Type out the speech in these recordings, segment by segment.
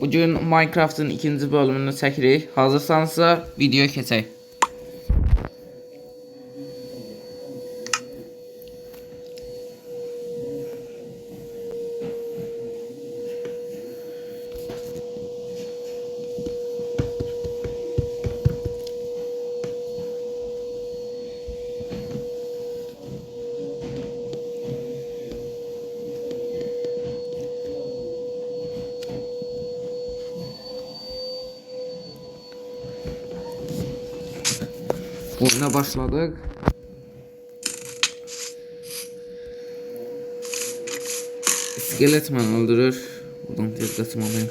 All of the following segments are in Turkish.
Bugün Minecraft'ın ikinci bölümünü çekirik. Hazırsanızsa videoya keçək. Oyuna başladık. İskelet beni öldürür. Buradan tez kaçmalıyım.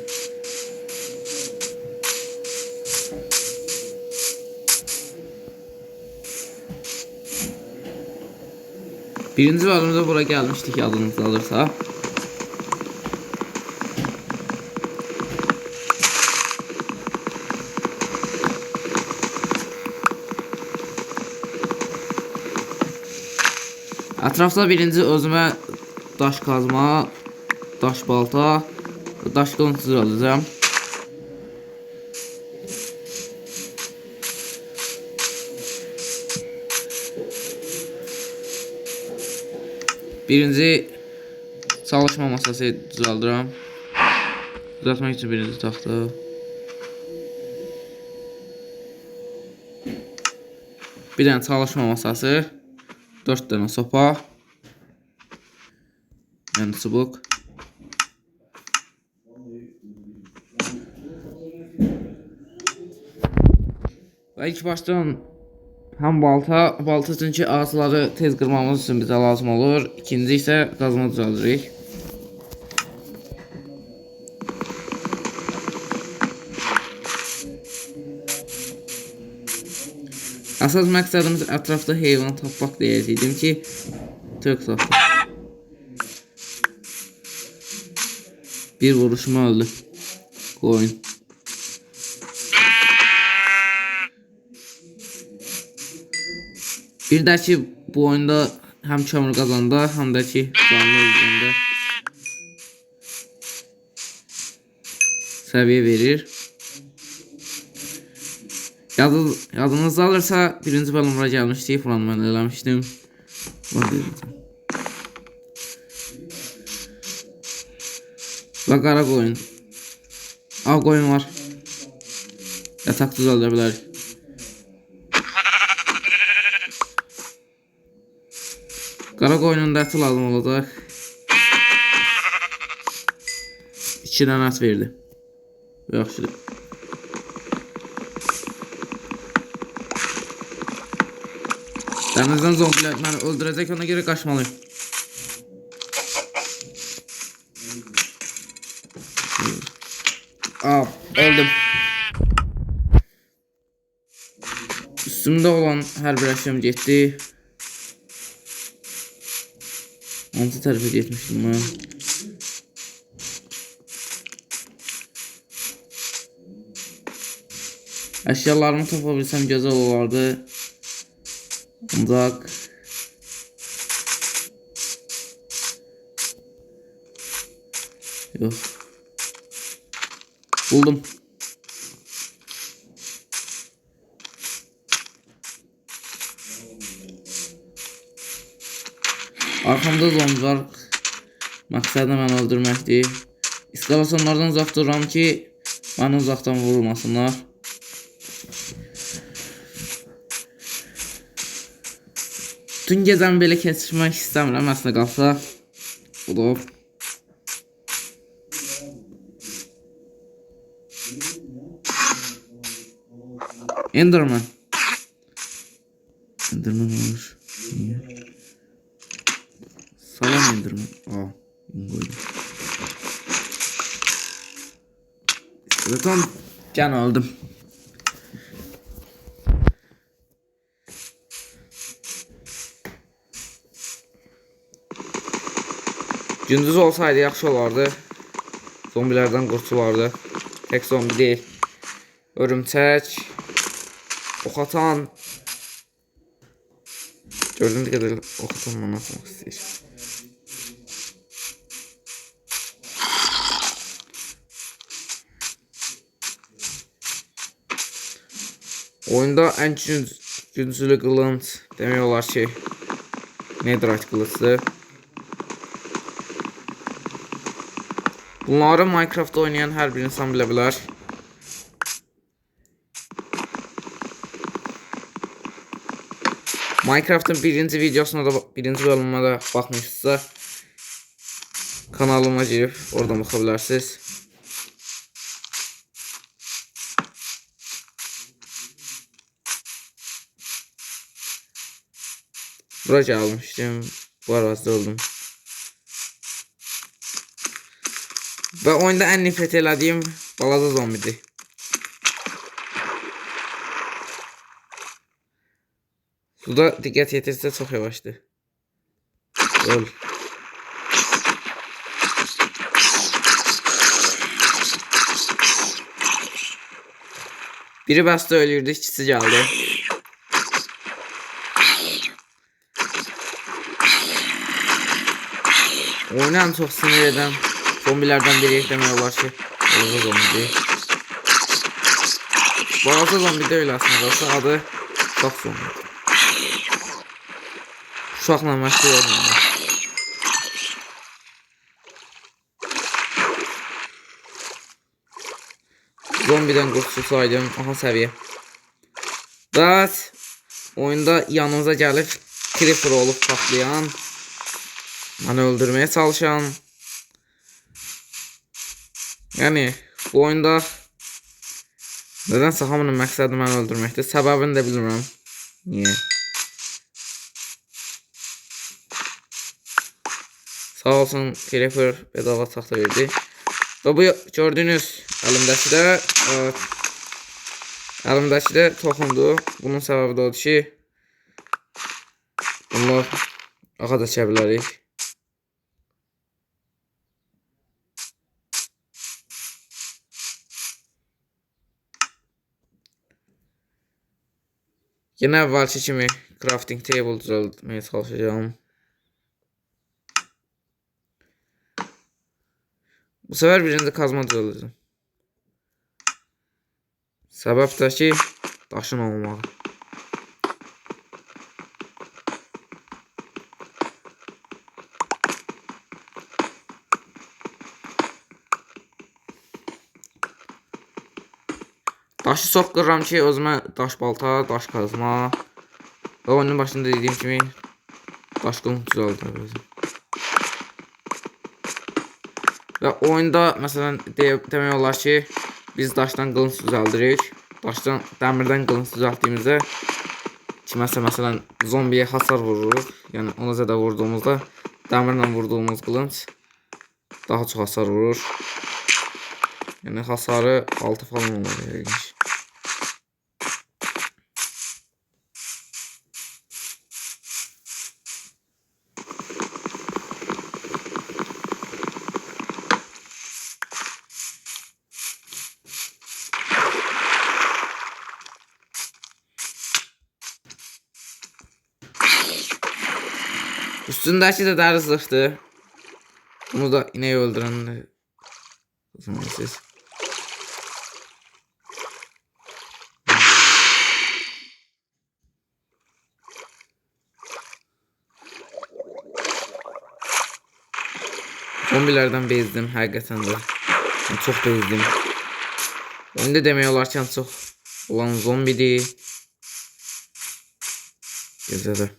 Birinci bölümde buraya gelmiştik, adınız alırsa. Ətrafda birinci özümə daş kazma, daş balta, daş qılıncı alacağım. Birinci çalışma masası düzəldirəm. Düzəltmək üçün birinci taxta. Bir dənə çalışma masası. 4 tane sopa. Yani çubuk. Ve ilk baştan hem balta çünkü ağaçları tez kırmamız için bize lazım olur. İkinci ise kazma düzəldirik. Əsas məqsədimiz ətrafda heyvan tapmaq deyəcəydim ki, tök tapdım. Bir vuruşma öldü. Koyun. Bir də ki, bu oyunda həm kömür qazanda, həm də ki, canlı öldürəndə səviyyə verir. Yadınızda alırsa birinci bölümə gəlmişdik, falan mən eləmişdim. Və qara qoyun. Ağ qoyun var. Yataq düzəldə bilərik. Qara qoyunun da əti lazım olacaq. 2 dənə ət verdi. Yaxşıdır. Dənizdən zombiler məni öldürəcək, ona görə qaçmalıyım. Öldüm. Üstümdə olan hər bir əşyam getdi. Hansı tərəfə getmişdim mən? Əşyalarımı tapa bilsəm gözəl olardı. Ancaq yox. Buldum. Arkamda zombi var. Məqsədim məni öldürməkdir. İskalasyonlardan uzaq dururam ki, məni uzaqdan vurulmasınlar. Tüm gecəni belə keçirmək istəmirəm, əslində qalsa. Bu da o. Enderman. Enderman olmuş. Niye? Salam Enderman. Koydum. İskeleton. Can aldım. Gündüz olsaydı yaxşı olardı. Zombilerden kurtulardı. Tek zombi değil. Örümçək. Ok atan. Gördüğünüz kadar ok atan bana atmak istəyir. Oyunda ən güclü qılınc demək olar ki, Netherite qılıncdır. Bunları Minecraft oynayan hər bir insan bilə bilər. Minecraft'ın birinci videosuna da, birinci bölümüne de baxmışsınızsa kanalıma girib oradan baxa bilərsiniz. Bura gəlmişdim. Bu arazide oldum. Və oyunda ən nifrət elədiyim balaca zombidir. Suda diqqət yetirsə çox yavaşdır. Öl. Biri bəstə ölürdü, ikisi gəldi. Oyunu ən çox sinir edən zombilərdən biri demək olar ki, balaca zombidir. Balaca zombi deyil aslında, adı uşaq zombidir. Uşaqla məşğul olmalı. Zombidən qurtulsaydım, aha səviyyə. Bəs oyunda yanımıza gəlib creeper olub patlayan, məni öldürməyə çalışan. Yəni bu oyunda nədənsə hamının məqsədi məni öldürməkdir. Səbəbini də bilmirəm. Niyə? Sağ olsun creeper bedava taxta verdi. Və bu gördüyünüz əlimdəki də toxumdur. Bunun səbəbi də odur ki, bunlar ağac əkə bilərik. Yenə əvvəlki kimi crafting table düzəltməyə çalışacağım. Bu sefer birinci kazma düzələcəm. Səbəb də ki, daşın olmağı. Daşı çox qırıram ki, özümə daş balta, daş kazma və oyunun başında dediyim kimi daş qılınc düzəltəcəm. Və oyunda məsələn demək olar ki, biz daşdan qılınc düzəldirik. Daşdan, dəmirdən qılınc düzəltdiyimizdə kiməsə məsələn zombiyə hasar vururuq. Yəni ona zədə vurduğumuzda dəmirlə vurduğumuz qılınc daha çox hasar vurur. Yəni hasarı 6 falan olur. Üstündəki də dəri zırhdır. Bunu da ineği öldürənlər. Zombilərdən bezdim həqiqətən də. Çox bezdim. Oyunda demək olar ki, çox olan zombidir. Gözədə.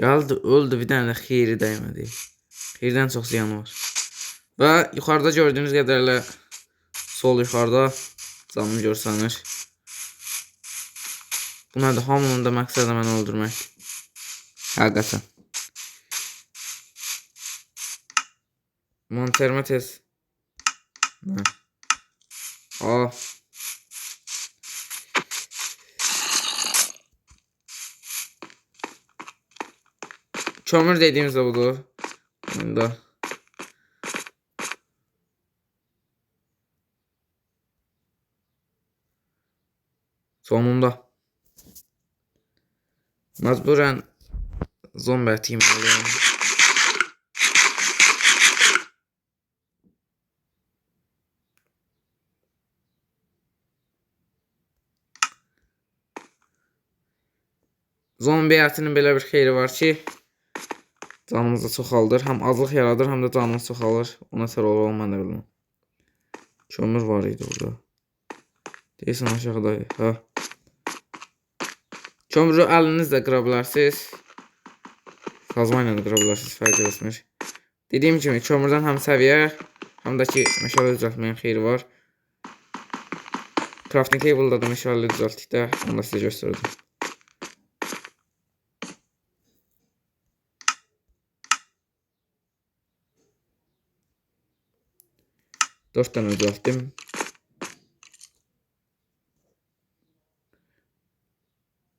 Gəldi, öldü, bir dənə də xeyri dəymədi. Xeyirdən çox ziyanı var. Və yuxarıda gördüyünüz qədərlə sol yuxarıda canını görsənir. Bu nədir? Hamının da məqsədi məni öldürmək. Həqiqətən. Montermə tez. Nə? Aa. Kömür dediğimiz de budur. Bunda. Sonunda. Məcburən zombi əti yemeliyim. Zombi ətinin belə bir xeyri var ki, canımızı çoxaldır. Həm azlıq yaradır, həm də canımız çoxalır. Ona səbəb olur, mən də bilmirəm. Kömür var idi orada. Deyirsən aşağıda. Ha. Kömürü əlinizlə qıra bilərsiniz. Kazma ilə də qıra bilərsiniz, fərq etmir. Dediyim kimi, kömürdən həm səviyyə, həm də ki, meşale düzəltməyin xeyri var. Crafting table'da da meşale düzəltdikdə, onu da sizə göstərdim. Dört tane düzelttim.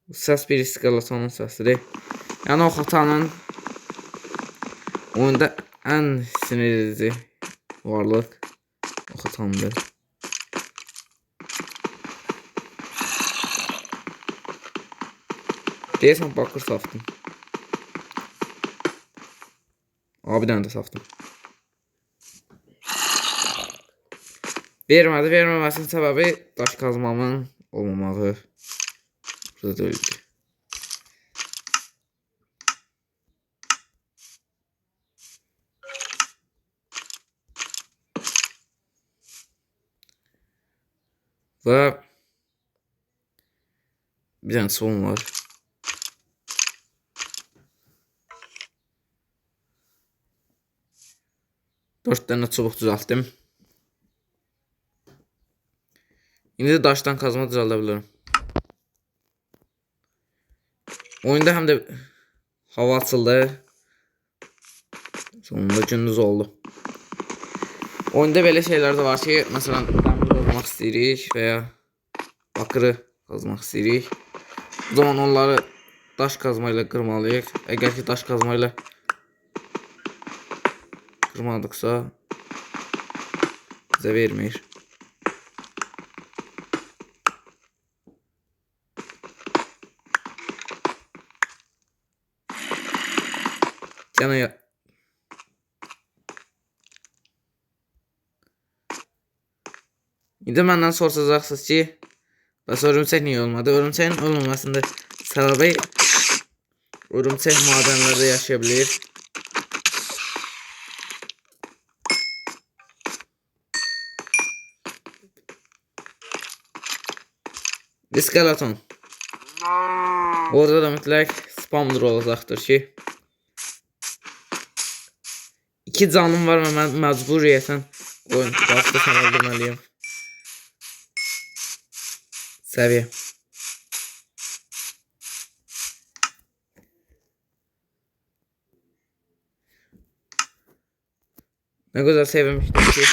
Bu ses bir skeletonun sesidir. Yani o hatanın oyunda en sinir edici varlık o hatandır. Deyəsən bakır saftım. Abi bir dənə də saftım. Verməməsinin səbəbi daş kazmamın olmamağı. Burada da öldü. Və bir dənə son var. Dört tane çubuk düzelttim. İndi də daşdan kazma düzəldə bilərəm. Oyunda həm də hava açıldı. Sonunda gündüz oldu. Oyunda belə şeylər də var ki, məsələn, dəmir qazmaq istəyirik və ya bakırı qazmaq istəyirik. O zaman onları daş kazma ilə qırmalıyıq. Əgər ki, daş kazma ilə qırmadıqsa bizə vermir. Yəni İndi məndən soruşacaqsınız ki, bəs örümçək niyə olmadı? Örümçəyin olmamasında səbəbi örümçək madenlərdə yaşaya bilir. Skeleton. Orada da mütləq spawner olacaqdır ki, 2 canım var və mən məcburiyyətən oyun vaxtı sənəldürməliyim. Səviyyə. Nə gözəl sevmişdim ki,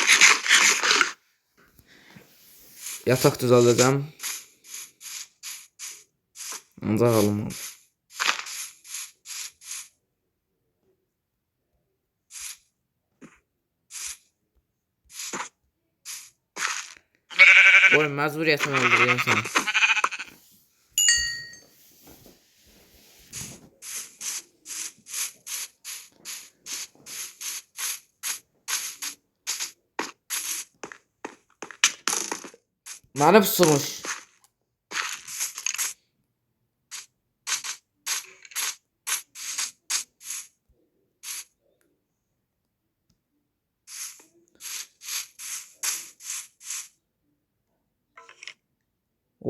yataq düzəldəcəm. Ancaq alınmadı. Oyun məcburiyyətən öldürüyorum səni. Məni pusurmuş.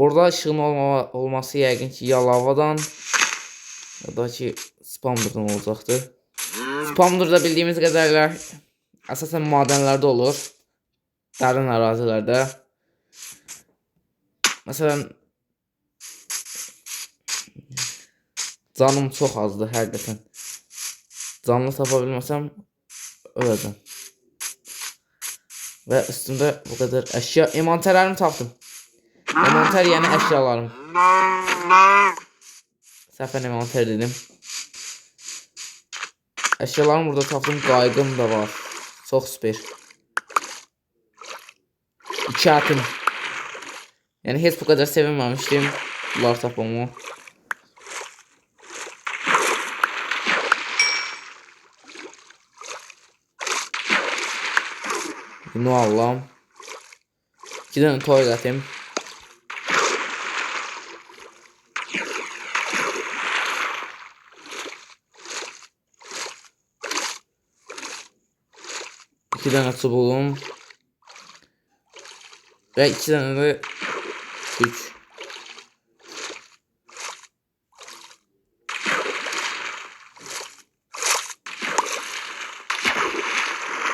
Orada ışığın olması yəqin ki, ya lavadan ya da ki, spawnerdan olacaqdır. Spawner da bildiyimiz qədərlə əsasən madenlərdə olur. Dərin ərazilərdə. Məsələn, canım çox azdır həqiqətən. Canlı tapa bilməsəm öləcəm. Və üstümdə bu qədər əşya, envanterlərimi tapdım. Envanter yəni əşyalarım. Səhvən envanter dedim. Əşyalarım burada tapdım, qayğım da var. Çox süper. 2 ətim. Yəni heç bu qədər sevinməmişdim bunlar tapmamı. Bunu alalım. 2 tane toy atayım. İki tane çubuğum. Ve 2 tane de güç.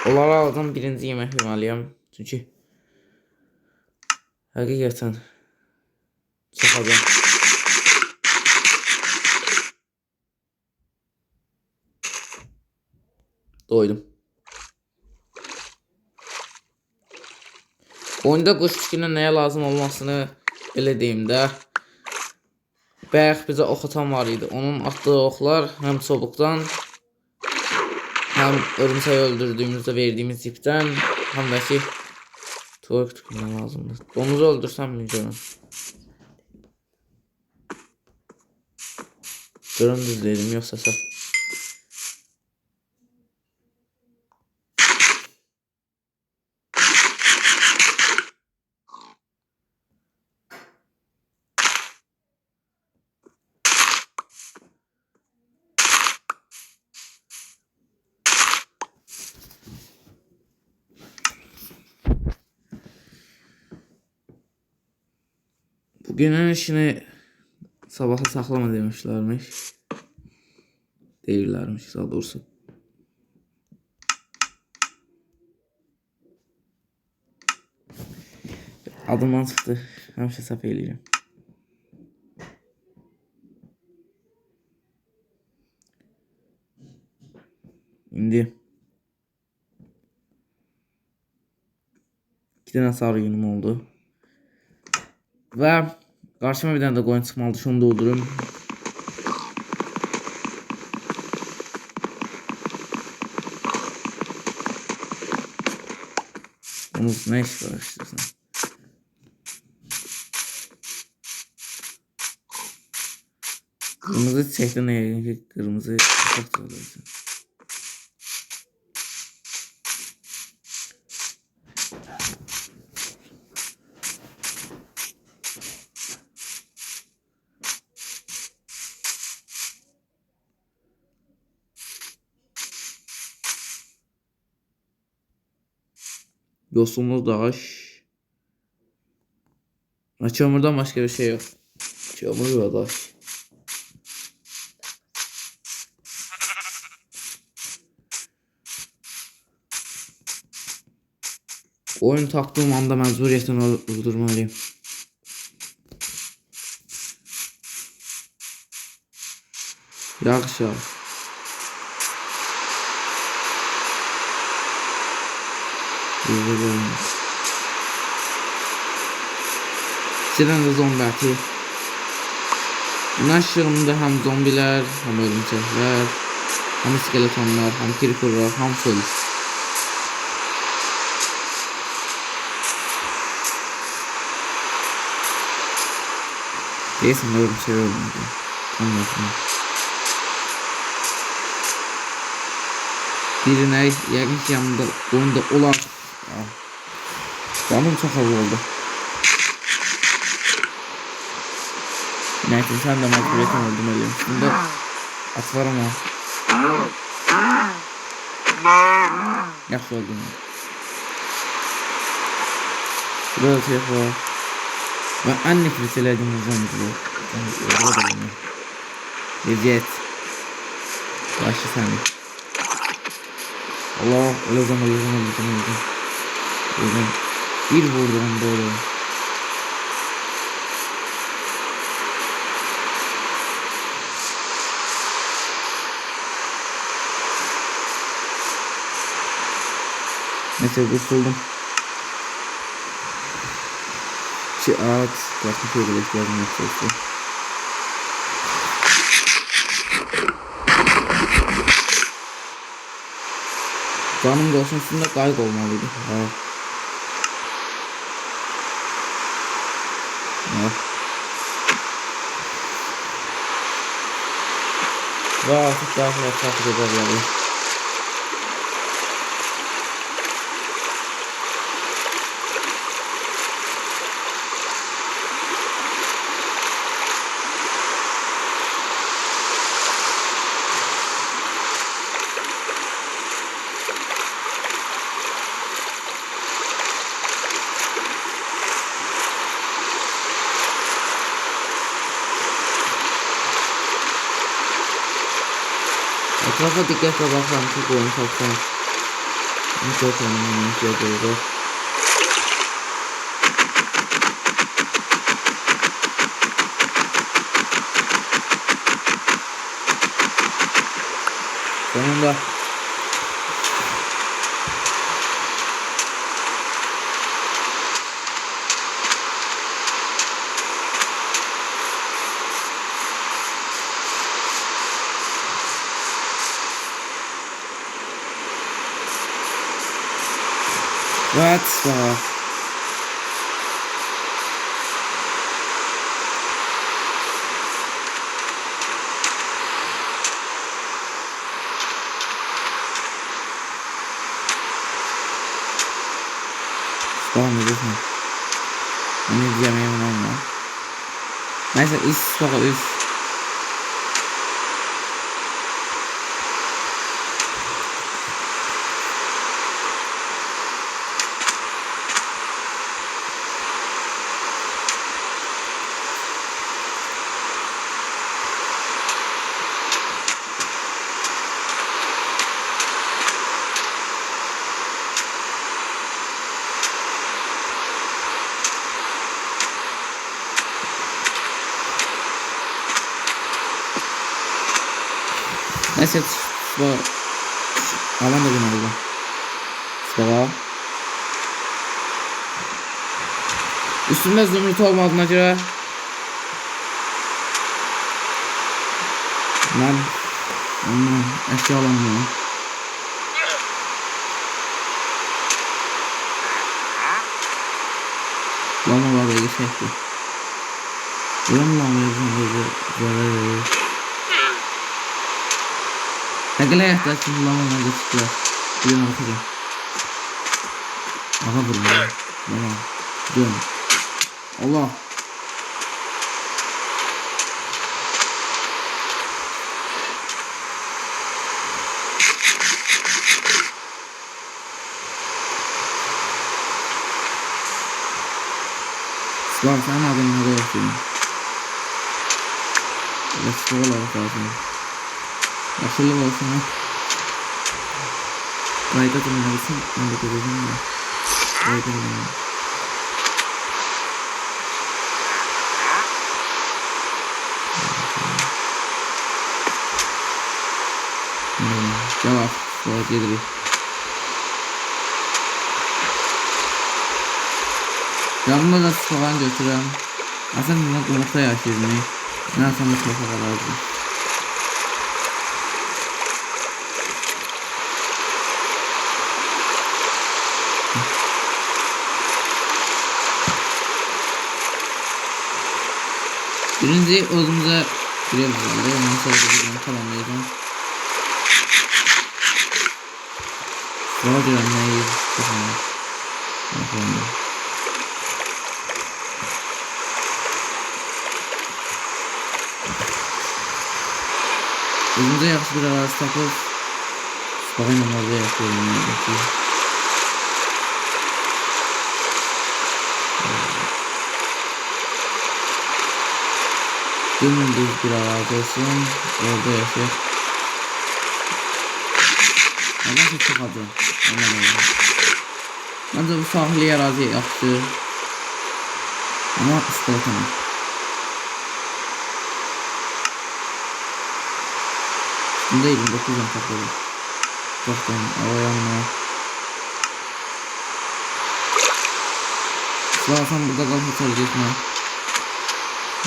Onları aldım, birinci yemek yemeliyim. Çünkü hakikaten çakacağım. Doydum. Oyunda quş pişkinin nəyə lazım olmasını belə deyim də. Bayaq bizə ox atan var idi. Onun atdığı oxlar həm çubuqdan, həm örümsəyi öldürdüyümüzdə verdiyimiz ipdən, həm də ki toy tükünə lazımdır. Domuzu öldürsəm mi görün? Görün düz dedim, yoxsa sən. Bugünün işini sabaha saklama demişlermiş. Değillermiş daha doğrusu. Adımdan çıktı. Həmişə səhv eləyirəm. İndi 2 tane sarı yunum oldu. Ve karşıma bir tane de koyun çıkmalıdır. Şunu doldururum. Onu ne iş var istiyorsan. Kırmızı çiçekte ne? Kırmızı çok olursun. Yosunlu daş. Çamurdan başka bir şey yok. Çamur ve daş. Oyun taktığım anda mecburiyetten durdurmalıyım. Yağış yağ. İçeriden de zombi atıyor. Güneş ışığında hem zombiler, hem örümcekler, hem skeletonlar, hem creeperlar, hem polis. Değilsin örümcek ölmedi. Anladım. Birine yakın yanında oyunda olan canım çok havalı oldu. Neyse sen de mecburiyetten öldürmeliyim. Şimdi at var ama. Yaxşı oldum. Burada telef var. Ben en nefret elədim o zombileri. Eziyet. Başı səni. Allah öleceğim. Bir vurdum böyle. Neyse kurtuldum. At. Başka şey gereklerim yok. Canım da olsun üstünde kayık olmalıydı. Evet. Evet. Ve artık daha sonra takip ederler. Etrafa dikkatle bakalım ki oyun tapsam. Çok önemli bir şey oldu. Sonunda. Evet. Devam ediyorsun. Ne diyeceğim onunla. Neyse üst bak üst. Neyse bak. Alan da gün oldu. Baba. Üstümde zümrüt olmadığına göre ben eşya alamıyorum. Lama var böyle çekti. Buram lama yazın zarar verir. Tekele yahtaç şimdi lamadan da çıkıyor. Bir yana bakacağım. Aha vurma. Lama. Dön. Allah. Sıvar sen adını nereye yapıyorsun? Sıvar olarak lazım. Yaşlı olsun ha. Kayda dönmelisin. Ben de göreceğim ya. Kayda dönmelisin. Cevap. Suat gelirik. Yanımda da falan götürəm. Aslında qumluqda yaşayırım. Nə asan da torpaq alardım. Birinci özümüzə gireriz herhalde. Ondan sonra da videonu tamamlayacağım. Sonra diyorum neyi yapalım. Özümüzə yaxşı bir arazi tapıb Spağayla orada yaşayalım. Dümdüz bir arazi olsun. Orada yaşayalım. Nasıl çıkacağım? Bence bu sahili arazi yaptı. Ama ıslatamam. Bundaydım 9 can kapalı. Baktan avayanma. Sırasan burada kalıp uçar geçme.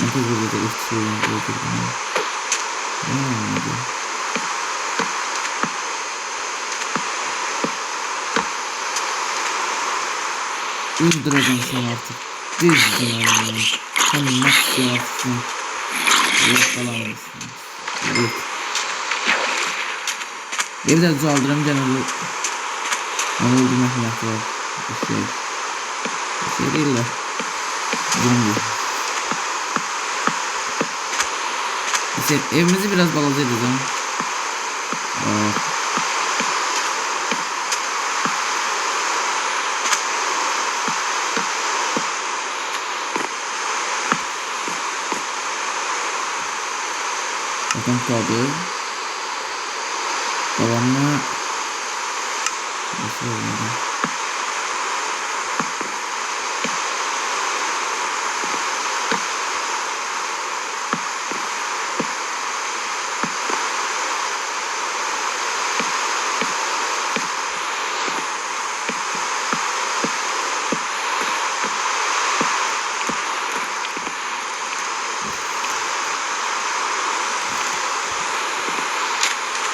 Herkes burada da istiyorum. Öldüreceğim sen artık. Düzdün oğlum. Sen nasıl yapsın? Yakalanmışsın. Evet. Bir de düzeldirim canım. Onu öldürmek var. Bir şey değil de. Zombi. İşte evimizi biraz balaza edeceğim. Bakın kaldı. Devamlı nasıl olmadı?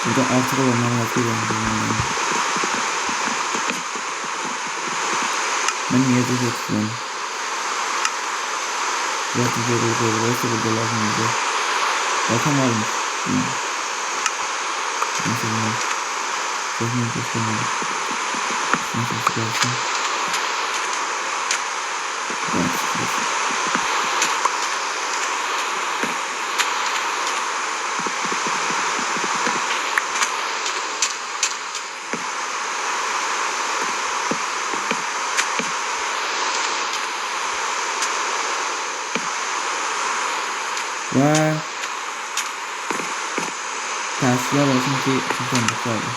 Burada artık olanlara bakıyorum. Ben niye de tutuyorum? Biraz güzel olursa burada lazım olacak. Zaten varmış. Nasıl var? Çok mu göstermedim? Nasıl çıkarsın? Biraz çıkarsın. Ve tersler olsun ki tutandık vardı.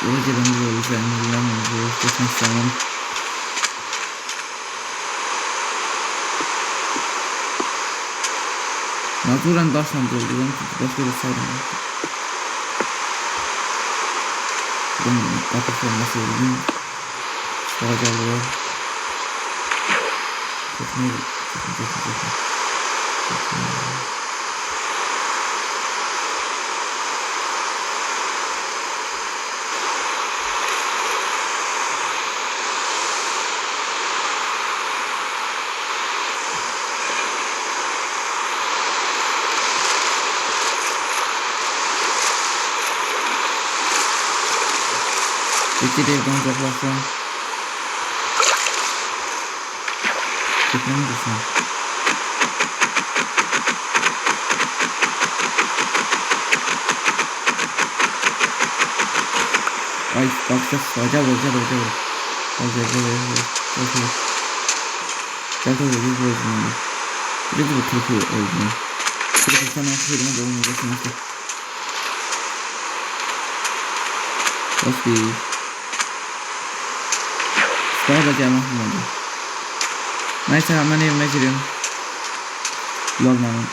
Önceden de böyle üzerine bilememiz geçen zaman mecburen daşla dolduruyorum çünkü başka bir saydım. Bunun kapı forması oldu. Çıkaracağım. Çok mu? Peki de evden uzaklaşsam. Çıkmıyor musun? Ay bakacağız. Acaba. Gel bir de bu kırıkı öldüm. Kırıkı sana kırıkına da olmayacaksın nasıl? Hoş bir. Daha da gelmem olmadı. Neyse hemen evime giriyorum. Lolmanın.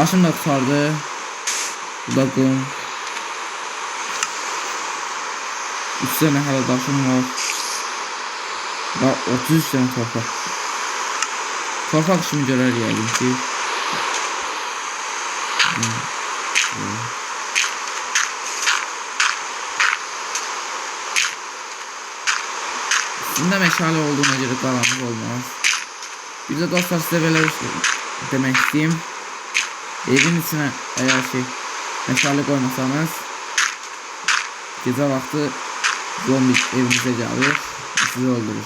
Başım da tutardı. Bu da kum. 3 tane hala daşım var. Daha 33 tane torpak. Torpak işimi görer yani ki. Üstünde meşale olduğuna göre karanlık olmaz. Bir de dostlar size böyle demek isteyeyim. Evin içine eğer meşale koymasanız gece vakti zombi evinize gelir, sizi öldürür.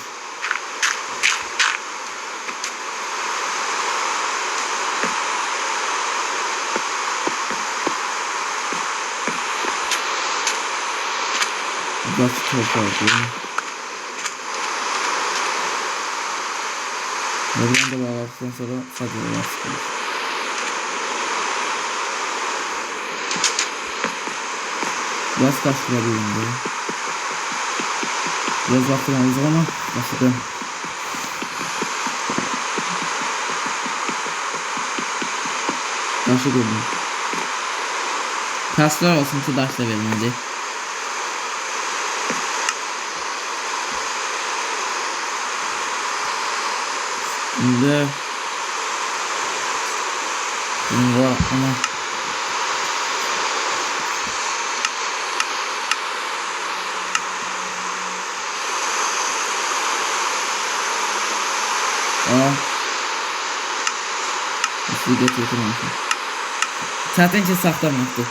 Biraz torpağıydı. Buradan da bağladıktan sonra sadece sıkılır. Biraz taşlayabilirim böyle. Biraz vaktim alacak ama başladım. Taşı gördüm. Taşlar olsun ki taşla verin hadi. Şimdi var ama video çekilmemişim. Zaten ki saxlamışdı.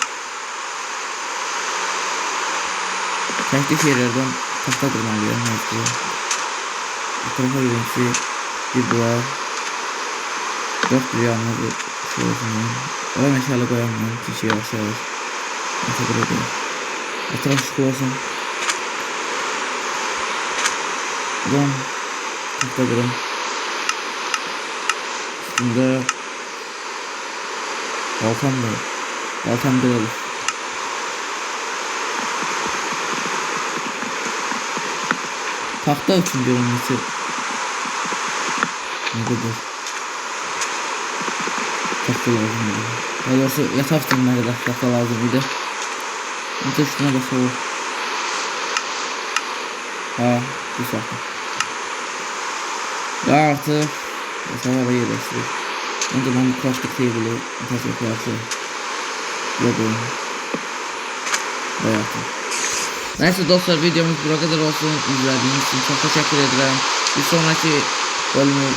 Çəkdik yerlərdən taxta qırmalıyam. Bu tarafa yürümsi bir duvar. 4 bir yanına bir şey olsun. Oraya meşale koyamıyorum. Ki şey yavaş yavaş. Nasıl burada? Etraf şık olsun. Buradan taxta qırım. Üstündə baltam da. Baltam da olur. Taxta üçün görünmesi ne kadar taxta lazım idi. Daha doğrusu yatak üçün ne kadar taxta lazım idi. Burada üstüne basalım. Ha, bu saxta. Ve artı yatağa da yerleştirir. Önce ben bu plastik table yatak yaparsa yapalım. Hayatım. Neyse dostlar, videomuz buraya kadar olsun. İzlediğiniz için çok teşekkür ederim. Bir sonraki bölümü,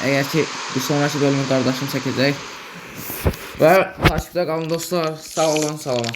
eğer ki bir sonraki bölümü kardeşim çekecek. Ve takipte kalın dostlar. Sağ olun, sağ olun.